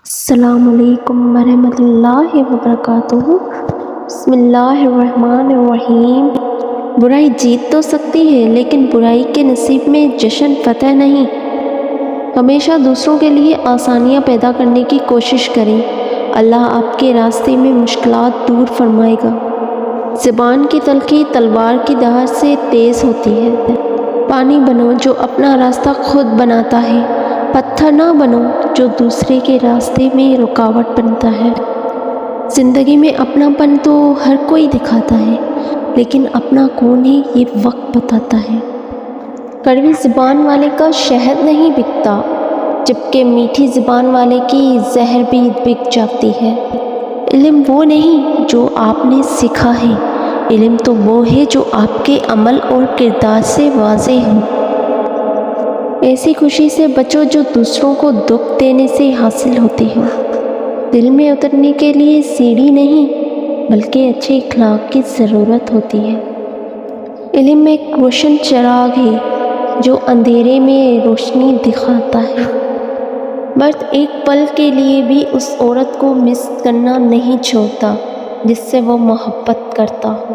السلام علیکم ورحمۃ اللہ وبرکاتہ۔ بسم اللہ الرحمن الرحیم۔ برائی جیت تو سکتی ہے لیکن برائی کے نصیب میں جشن فتح نہیں۔ ہمیشہ دوسروں کے لیے آسانیاں پیدا کرنے کی کوشش کریں، اللہ آپ کے راستے میں مشکلات دور فرمائے گا۔ زبان کی تلخی تلوار کی دھار سے تیز ہوتی ہے۔ پانی بنو جو اپنا راستہ خود بناتا ہے، پتھر نہ بنو جو دوسرے کے راستے میں رکاوٹ بنتا ہے۔ زندگی میں اپنا پن تو ہر کوئی دکھاتا ہے، لیکن اپنا کون ہے یہ وقت بتاتا ہے۔ کڑوی زبان والے کا شہد نہیں بکتا، جبکہ میٹھی زبان والے کی زہر بھی بک جاتی ہے۔ علم وہ نہیں جو آپ نے سیکھا ہے، علم تو وہ ہے جو آپ کے عمل اور کردار سے واضح ہو۔ ایسی خوشی سے بچو جو دوسروں کو دکھ دینے سے حاصل ہوتی ہو۔ دل میں اترنے کے لیے سیڑھی نہیں بلکہ اچھے اخلاق کی ضرورت ہوتی ہے۔ علم ایک روشن چراغ ہے جو اندھیرے میں روشنی دکھاتا ہے۔ مرد ایک پل کے لیے بھی اس عورت کو مس کرنا نہیں چھوڑتا جس سے وہ محبت کرتا ہو۔